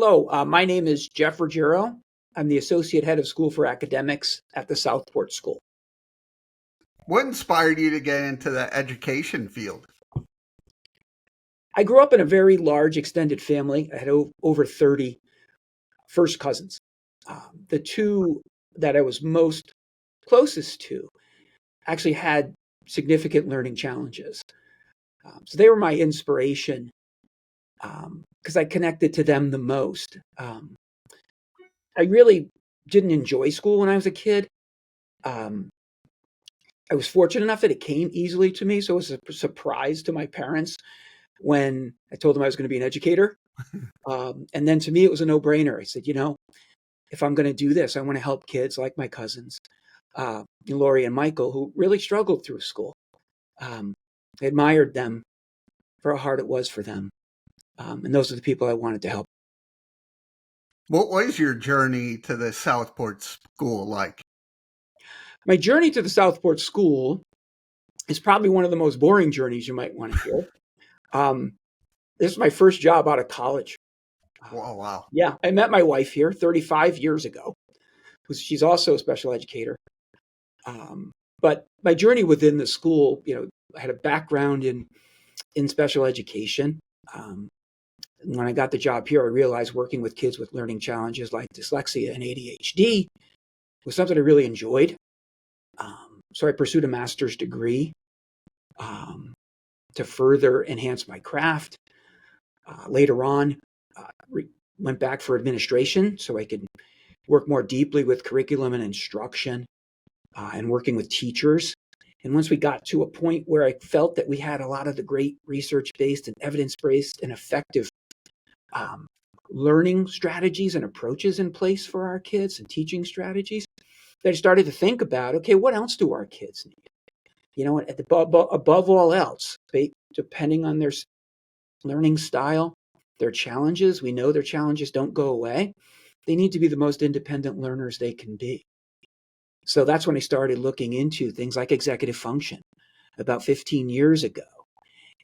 Hello, my name is Jeff Ruggiero. I'm the Associate Head of School for Academics at the Southport School. What inspired you to get into the education field? I grew up in a very large extended family. I had over 30 first cousins. The two that I was most closest to actually had significant learning challenges. So they were my inspiration because I connected to them the most. I really didn't enjoy school when I was a kid. Um, I was fortunate enough that it came easily to me, so it was a surprise to my parents when I told them I was going to be an educator. And then to me, it was a no-brainer. I said, if I'm going to do this, I want to help kids like my cousins, Lori and Michael, who really struggled through school. I admired them for how hard it was for them. And those are the people I wanted to help. What was your journey to the Southport School like? My journey to the Southport School is probably one of the most boring journeys you might want to hear. This is my first job out of college. Oh, wow. Yeah, I met my wife here 35 years ago. She's also a special educator. But my journey within the school, I had a background in special education. When I got the job here, I realized working with kids with learning challenges like dyslexia and ADHD was something I really enjoyed. So I pursued a master's degree to further enhance my craft. Later on, went back for administration so I could work more deeply with curriculum and instruction and working with teachers. And once we got to a point where I felt that we had a lot of the great research-based and evidence-based and effective learning strategies and approaches in place for our kids and teaching strategies, I started to think about, okay, what else do our kids need? Above all else, depending on their learning style, their challenges, we know their challenges don't go away. They need to be the most independent learners they can be. So that's when I started looking into things like executive function about 15 years ago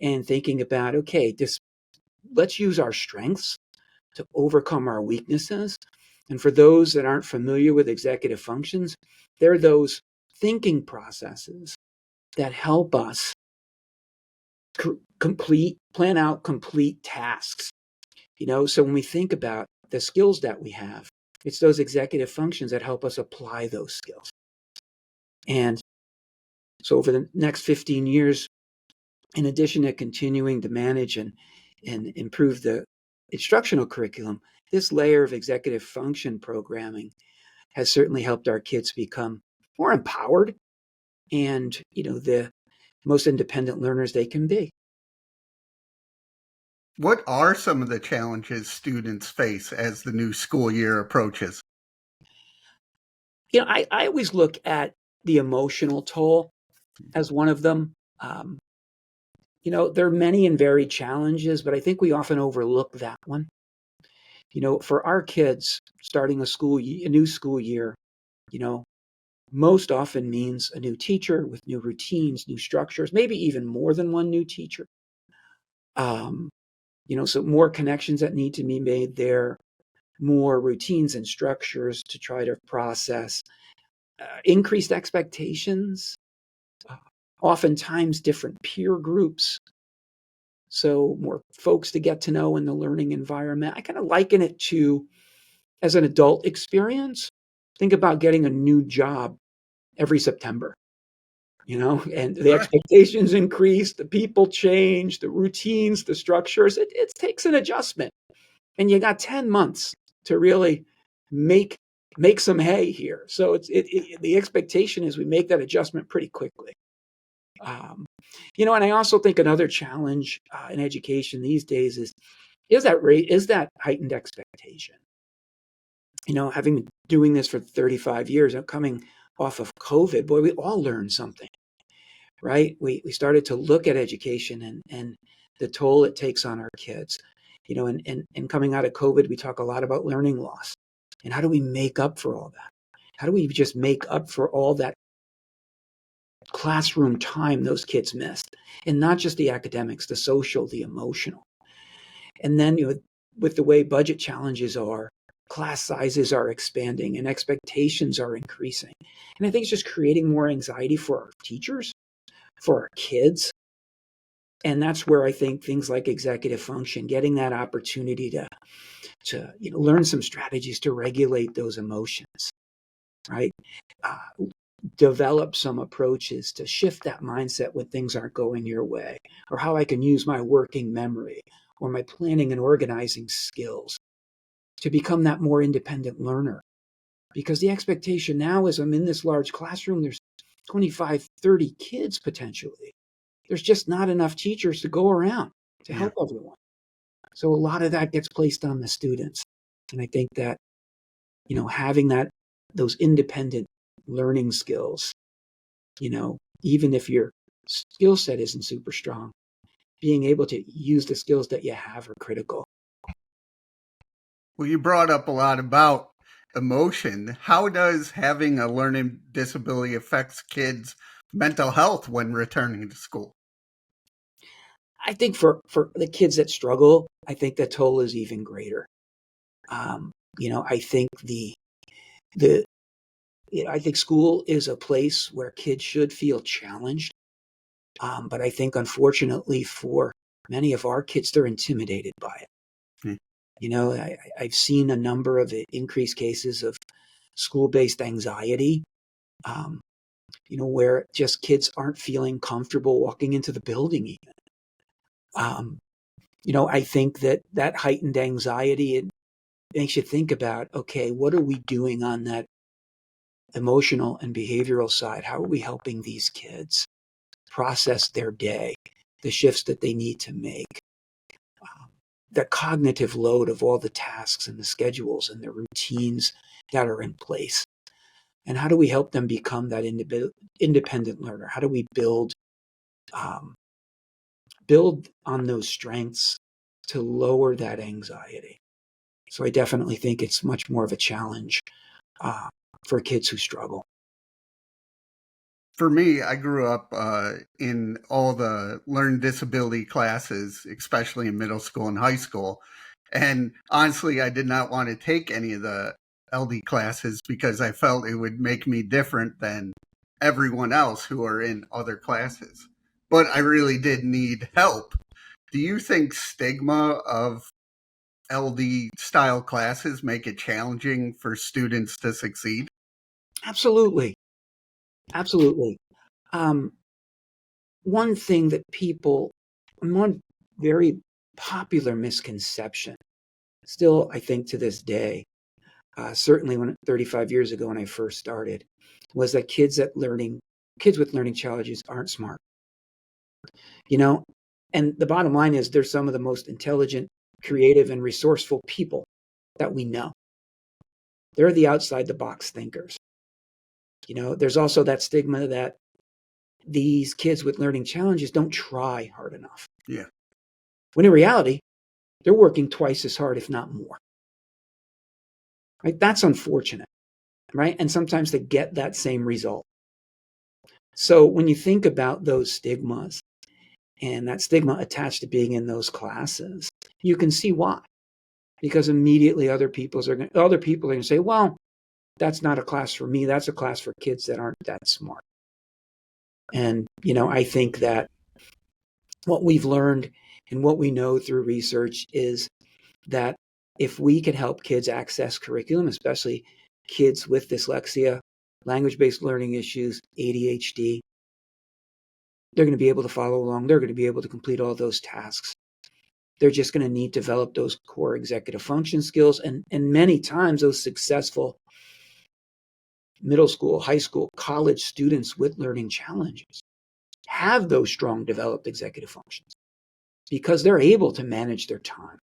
and thinking about, okay, let's use our strengths to overcome our weaknesses. And for those that aren't familiar with executive functions, they're those thinking processes that help us plan out complete tasks. So when we think about the skills that we have, it's those executive functions that help us apply those skills. And so over the next 15 years, in addition to continuing to manage and improve the instructional curriculum, this layer of executive function programming has certainly helped our kids become more empowered and, the most independent learners they can be. What are some of the challenges students face as the new school year approaches? I always look at the emotional toll as one of them. There are many and varied challenges, but I think we often overlook that one. For our kids, starting a new school year, most often means a new teacher with new routines, new structures, maybe even more than one new teacher. So more connections that need to be made there, more routines and structures to try to process, increased expectations, oftentimes different peer groups. So more folks to get to know in the learning environment. I kind of liken it to as an adult experience. Think about getting a new job every September, and the expectations increase, the people change, the routines, the structures. It takes an adjustment. And you got 10 months to really make some hay here. So the expectation is we make that adjustment pretty quickly. And I also think another challenge in education these days is that heightened expectation. Having been doing this for 35 years, coming off of COVID, boy, we all learned something, right? We started to look at education and the toll it takes on our kids. And coming out of COVID, we talk a lot about learning loss. And how do we make up for all that? How do we just make up for all that classroom time those kids missed? And not just the academics, the social, the emotional. And then with the way budget challenges are, class sizes are expanding and expectations are increasing. And I think it's just creating more anxiety for our teachers, for our kids. And that's where I think things like executive function, getting that opportunity to learn some strategies to regulate those emotions, right? Develop some approaches to shift that mindset when things aren't going your way, or how I can use my working memory or my planning and organizing skills to become that more independent learner. Because the expectation now is I'm in this large classroom, there's 25, 30 kids potentially. There's just not enough teachers to go around to Yeah. help everyone. So a lot of that gets placed on the students. And I think that, having those independent learning skills, even if your skill set isn't super strong, being able to use the skills that you have are critical. Well, you brought up a lot about emotion. How does having a learning disability affects kids' mental health when returning to school? I think for the kids that struggle, I think the toll is even greater. I think the I think school is a place where kids should feel challenged. But I think unfortunately for many of our kids, they're intimidated by it. Hmm. I've seen a number of increased cases of school-based anxiety, where just kids aren't feeling comfortable walking into the building even. I think that heightened anxiety, it makes you think about, okay, what are we doing on that emotional and behavioral side? How are we helping these kids process their day, the shifts that they need to make, the cognitive load of all the tasks and the schedules and the routines that are in place? And how do we help them become that independent learner? How do we um, build on those strengths to lower that anxiety? So I definitely think it's much more of a challenge uh, for kids who struggle. For me, I grew up in all the learning disability classes, especially in middle school and high school. And honestly, I did not want to take any of the LD classes because I felt it would make me different than everyone else who are in other classes. But I really did need help. Do you think stigma of LD style classes make it challenging for students to succeed? Absolutely. Absolutely. Um, one very popular misconception, still, I think to this day, certainly 35 years ago when I first started, was that kids with learning challenges aren't smart. You know, and the bottom line is they're some of the most intelligent, creative, and resourceful people that we know. They're the outside the box thinkers. There's also that stigma that these kids with learning challenges don't try hard enough. Yeah. When in reality, they're working twice as hard, if not more. Right? That's unfortunate, right? And sometimes they get that same result. So when you think about those stigmas and that stigma attached to being in those classes, you can see why. Because immediately other people are going to say, well, that's not a class for me. That's a class for kids that aren't that smart. And, I think that what we've learned and what we know through research is that if we can help kids access curriculum, especially kids with dyslexia, language-based learning issues, ADHD, they're going to be able to follow along. They're going to be able to complete all those tasks. They're just going to need to develop those core executive function skills. And many times those successful middle school, high school, college students with learning challenges have those strong developed executive functions because they're able to manage their time,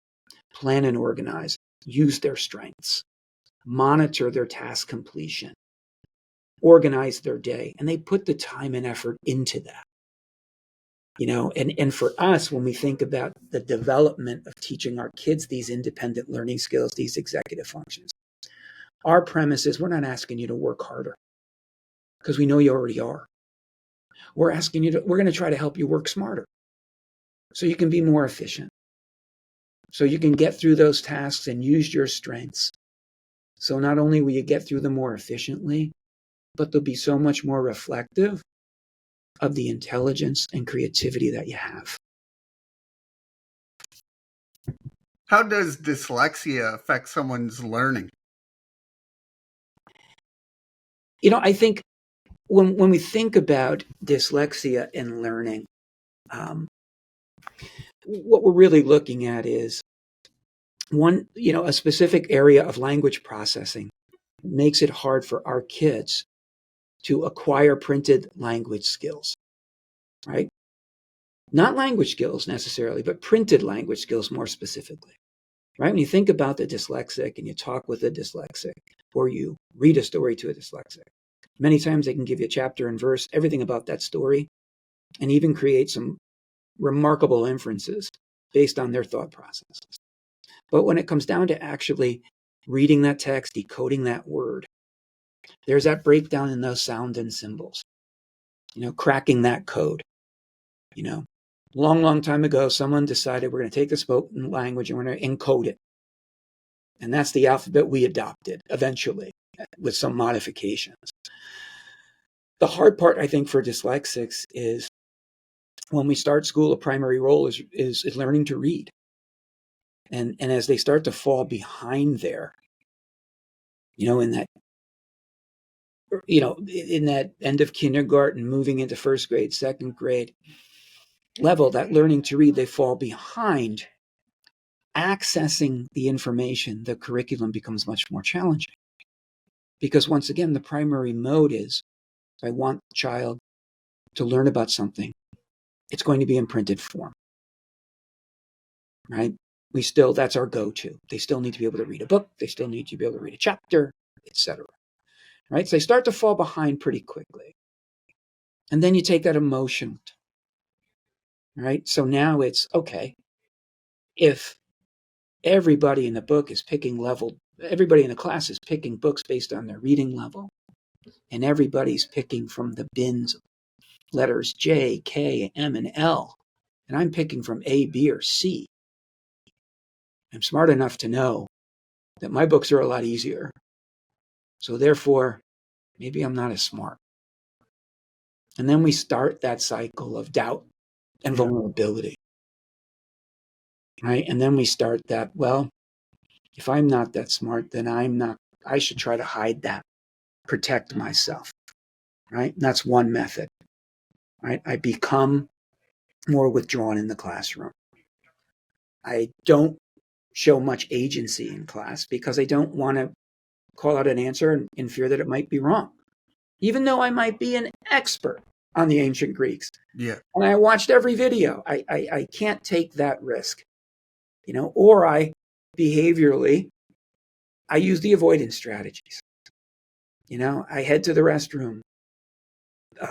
plan and organize, use their strengths, monitor their task completion, organize their day, and they put the time and effort into that. And for us, when we think about the development of teaching our kids these independent learning skills, these executive functions, our premise is we're not asking you to work harder because we know you already are. We're going to try to help you work smarter so you can be more efficient. so you can get through those tasks and use your strengths. So not only will you get through them more efficiently, but they'll be so much more reflective of the intelligence and creativity that you have. How does dyslexia affect someone's learning? I think when we think about dyslexia and learning, what we're really looking at is a specific area of language processing makes it hard for our kids to acquire printed language skills, right? Not language skills necessarily, but printed language skills more specifically, right? When you think about the dyslexic and you talk with a dyslexic or you read a story to a dyslexic, many times they can give you a chapter and verse, everything about that story, and even create some remarkable inferences based on their thought processes. But when it comes down to actually reading that text, decoding that word, there's that breakdown in those sound and symbols, cracking that code. Long time ago, someone decided we're going to take the spoken language and we're going to encode it. And that's the alphabet we adopted eventually with some modifications. The hard part, I think, for dyslexics is when we start school, a primary role is learning to read. And as they start to fall behind there, in that end of kindergarten, moving into first grade, second grade level, that learning to read, they fall behind. Accessing the information, the curriculum becomes much more challenging. Because once again, the primary mode is, if I want the child to learn about something, it's going to be in printed form, right? That's our go-to. They still need to be able to read a book. They still need to be able to read a chapter, etc. Right? So they start to fall behind pretty quickly. And then you take that emotion, right? So now it's, okay, if everybody in the class is picking books based on their reading level, and everybody's picking from the bins of letters J, K, M, and L, and I'm picking from A, B, or C. I'm smart enough to know that my books are a lot easier. So therefore, maybe I'm not as smart. And then we start that cycle of doubt and vulnerability, right? And then we start that, well, if I'm not that smart, then I should try to hide that, protect myself, right? And that's one method, right? I become more withdrawn in the classroom. I don't show much agency in class because I don't want to call out an answer in fear that it might be wrong, even though I might be an expert on the ancient Greeks. Yeah. And I watched every video. I can't take that risk, or behaviorally, I use the avoidance strategies. I head to the restroom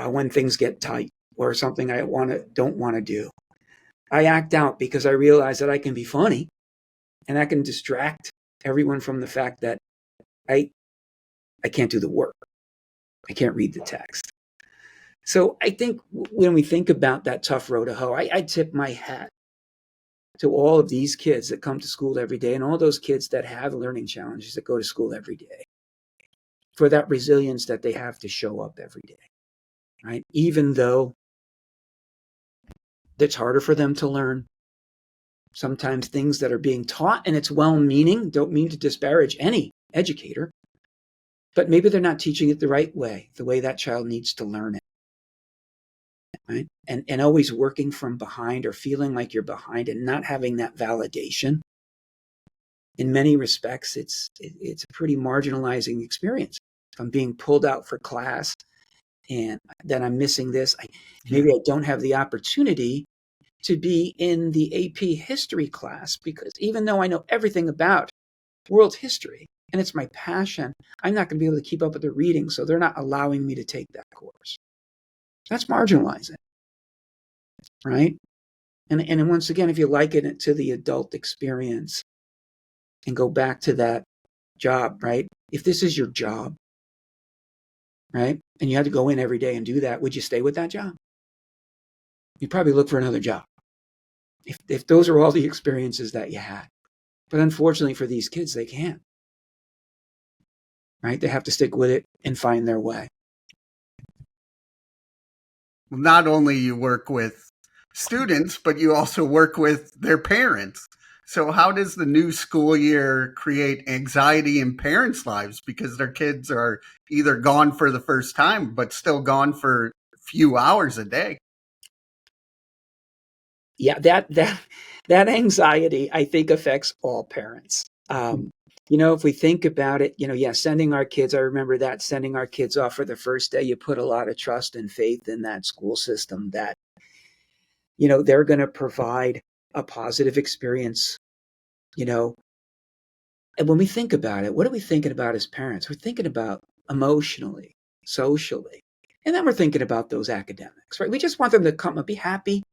when things get tight or something I don't want to do. I act out because I realize that I can be funny and I can distract everyone from the fact that I can't do the work. I can't read the text. So I think when we think about that tough road to hoe, I tip my hat to all of these kids that come to school every day and all those kids that have learning challenges that go to school every day for that resilience that they have to show up every day, right? Even though it's harder for them to learn. Sometimes things that are being taught, and it's well-meaning, don't mean to disparage any educator, but maybe they're not teaching it the right way, the way that child needs to learn it, right? And always working from behind or feeling like you're behind and not having that validation. In many respects, it's a pretty marginalizing experience. If I'm being pulled out for class and then I'm missing this, maybe I don't have the opportunity to be in the AP history class, because even though I know everything about world history and it's my passion, I'm not going to be able to keep up with the reading, so they're not allowing me to take that course. That's marginalizing, right? And once again, if you liken it to the adult experience and go back to that job, right? If this is your job, right, and you had to go in every day and do that, would you stay with that job? You'd probably look for another job, if those are all the experiences that you had. But unfortunately for these kids, they can't, right? They have to stick with it and find their way. Not only you work with students, but you also work with their parents. So how does the new school year create anxiety in parents' lives because their kids are either gone for the first time, but still gone for a few hours a day? Yeah, that anxiety, I think, affects all parents. If we think about it, sending our kids, I remember that, sending our kids off for the first day, you put a lot of trust and faith in that school system that, they're going to provide a positive experience, and when we think about it, what are we thinking about as parents? We're thinking about emotionally, socially, and then we're thinking about those academics, right? We just want them to come and be happy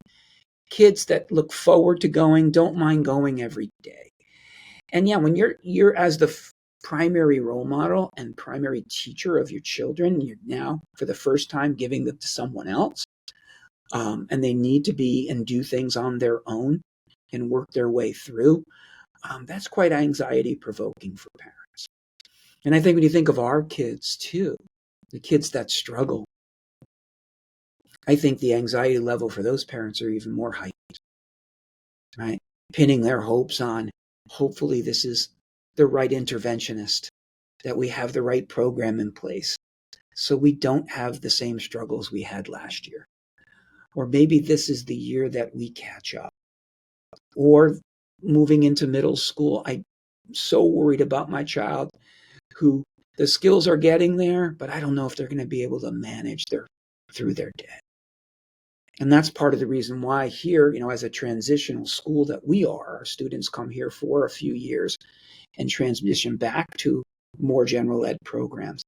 kids that look forward to going, don't mind going every day. And yeah, when you're as the primary role model and primary teacher of your children, you're now for the first time giving them to someone else, and they need to be and do things on their own and work their way through. That's quite anxiety provoking for parents. And I think when you think of our kids too, the kids that struggle, I think the anxiety level for those parents are even more heightened, right? Pinning their hopes on, hopefully this is the right interventionist, that we have the right program in place so we don't have the same struggles we had last year. Or maybe this is the year that we catch up. Or moving into middle school, I'm so worried about my child who the skills are getting there, but I don't know if they're going to be able to manage through their day. And that's part of the reason why here, as a transitional school that we are, our students come here for a few years and transition back to more general ed programs.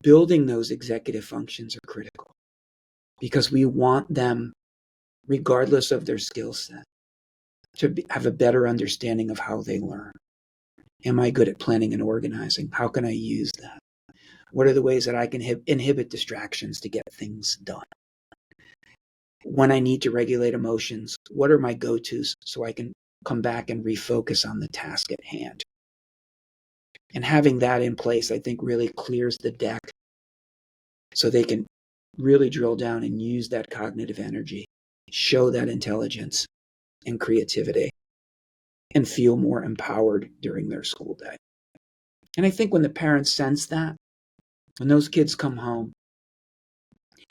Building those executive functions are critical because we want them, regardless of their skill set, to have a better understanding of how they learn. Am I good at planning and organizing? How can I use that? What are the ways that I can inhibit distractions to get things done? When I need to regulate emotions, what are my go-tos so I can come back and refocus on the task at hand? And having that in place, I think, really clears the deck so they can really drill down and use that cognitive energy, show that intelligence and creativity, and feel more empowered during their school day. And I think when the parents sense that, when those kids come home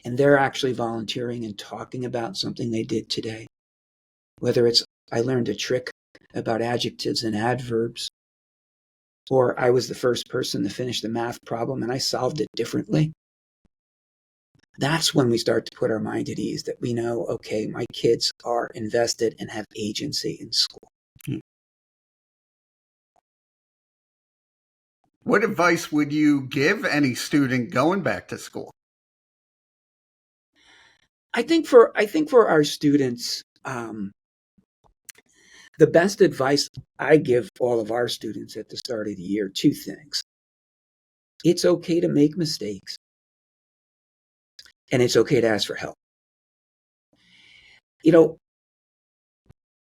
and they're actually volunteering and talking about something they did today, whether it's I learned a trick about adjectives and adverbs, or I was the first person to finish the math problem and I solved it differently, that's when we start to put our mind at ease that we know, okay, my kids are invested and have agency in school. What advice would you give any student going back to school? I think for our students, the best advice I give all of our students at the start of the year, two things. It's okay to make mistakes, and it's okay to ask for help.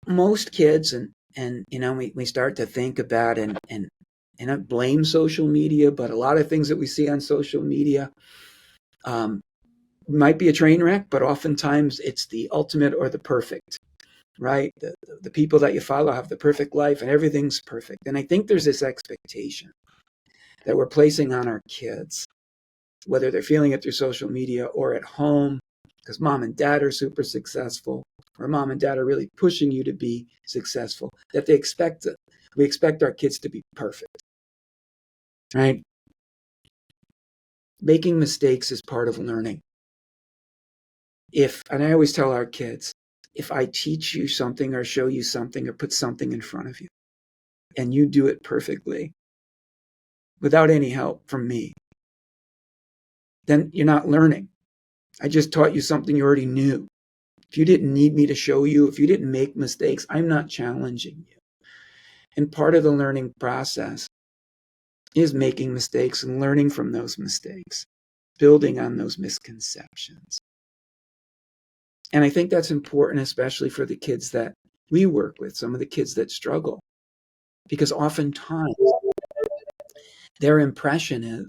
Most kids, and we start to think about and not blame social media, but a lot of things that we see on social media might be a train wreck, but oftentimes it's the ultimate or the perfect, right? The people that you follow have the perfect life and everything's perfect. And I think there's this expectation that we're placing on our kids, whether they're feeling it through social media or at home, because mom and dad are super successful, or mom and dad are really pushing you to be successful, that we expect our kids to be perfect, right? Making mistakes is part of learning. And I always tell our kids, if I teach you something or show you something or put something in front of you and you do it perfectly without any help from me, then you're not learning. I just taught you something you already knew. If you didn't need me to show you, if you didn't make mistakes, I'm not challenging you. And part of the learning process is making mistakes and learning from those mistakes, building on those misconceptions. And I think that's important, especially for the kids that we work with, some of the kids that struggle, because oftentimes their impression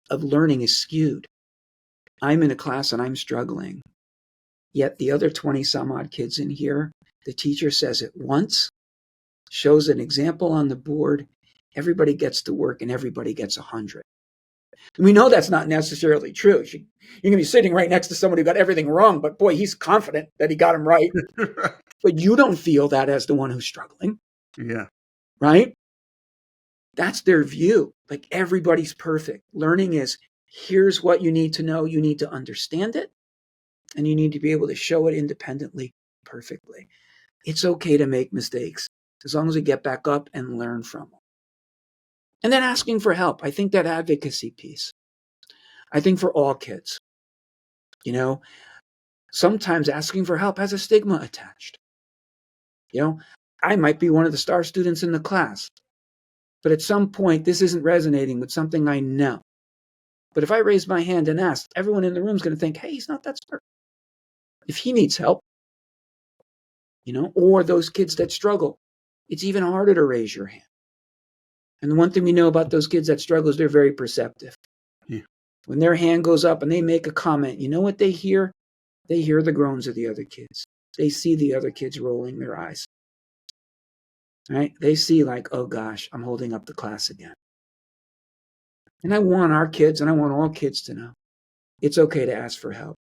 of learning is skewed. I'm in a class and I'm struggling, yet the other 20 some odd kids in here, the teacher says it once, shows an example on the board, everybody gets to work and everybody gets 100. And we know that's not necessarily true. You're going to be sitting right next to somebody who got everything wrong, but boy, he's confident that he got them right. But you don't feel that as the one who's struggling. Yeah. Right? That's their view. Like everybody's perfect. Learning is, here's what you need to know. You need to understand it. And you need to be able to show it independently, perfectly. It's okay to make mistakes as long as we get back up and learn from them. And then asking for help. I think that advocacy piece, I think for all kids, sometimes asking for help has a stigma attached. I might be one of the star students in the class, but at some point, this isn't resonating with something I know. But if I raise my hand and ask, everyone in the room is going to think, hey, he's not that smart. If he needs help, or those kids that struggle, it's even harder to raise your hand. And the one thing we know about those kids that struggle is they're very perceptive. Yeah. When their hand goes up and they make a comment, you know what they hear? They hear the groans of the other kids. They see the other kids rolling their eyes. Right? They see like, oh gosh, I'm holding up the class again. And I want our kids, and I want all kids to know, it's okay to ask for help.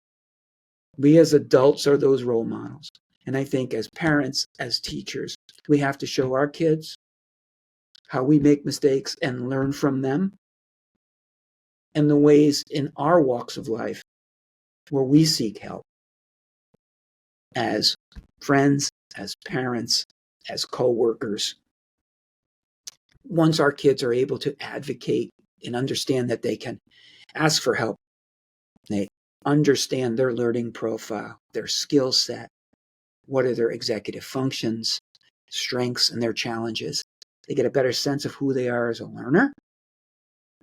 We as adults are those role models. And I think as parents, as teachers, we have to show our kids how we make mistakes and learn from them, and the ways in our walks of life where we seek help as friends, as parents, as co-workers. Once our kids are able to advocate and understand that they can ask for help, they understand their learning profile, their skill set, what are their executive functions, strengths, and their challenges. They get a better sense of who they are as a learner.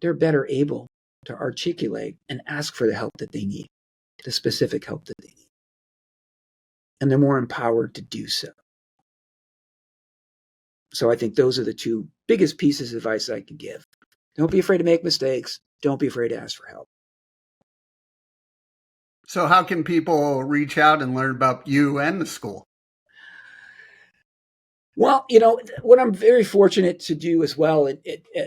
They're better able to articulate and ask for the help that they need, the specific help that they need. And they're more empowered to do so. So I think those are the two biggest pieces of advice I could give. Don't be afraid to make mistakes. Don't be afraid to ask for help. So how can people reach out and learn about you and the school? Well, what I'm very fortunate to do as well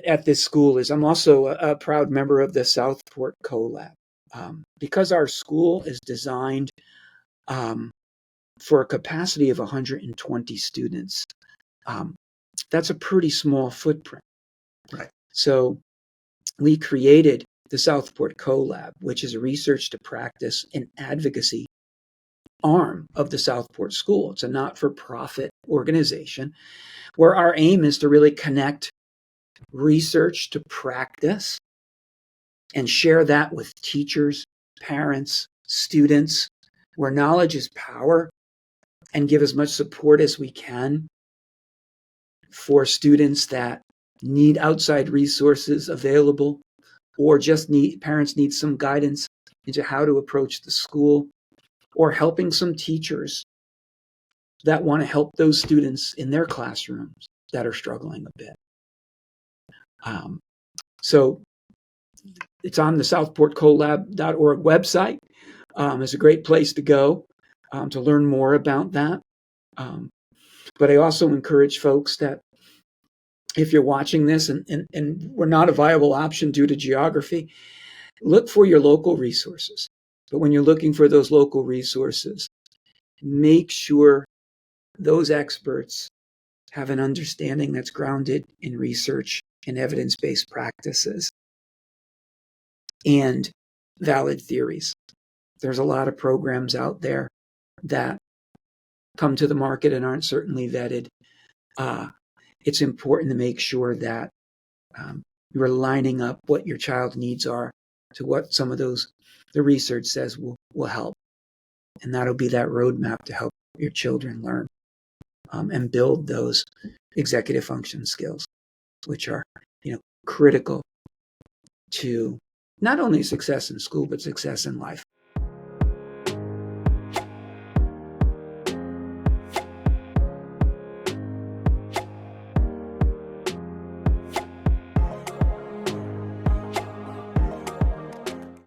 at this school is I'm also a proud member of the Southport CoLab. Because our school is designed for a capacity of 120 students, that's a pretty small footprint. Right. So we created the Southport CoLab, which is a research to practice and advocacy arm of the Southport School. It's a not-for-profit organization where our aim is to really connect research to practice and share that with teachers, parents, students, where knowledge is power, and give as much support as we can for students that need outside resources available, or just parents need some guidance into how to approach the school, or helping some teachers that want to help those students in their classrooms that are struggling a bit. So it's on the southportcolab.org website. It's a great place to go to learn more about that. But I also encourage folks that if you're watching this and we're not a viable option due to geography, look for your local resources. But when you're looking for those local resources, make sure those experts have an understanding that's grounded in research and evidence-based practices and valid theories. There's a lot of programs out there that come to the market and aren't certainly vetted. It's important to make sure that you're lining up what your child's needs are to what some of the research says will help. And that'll be that roadmap to help your children learn and build those executive function skills, which are, critical to not only success in school, but success in life.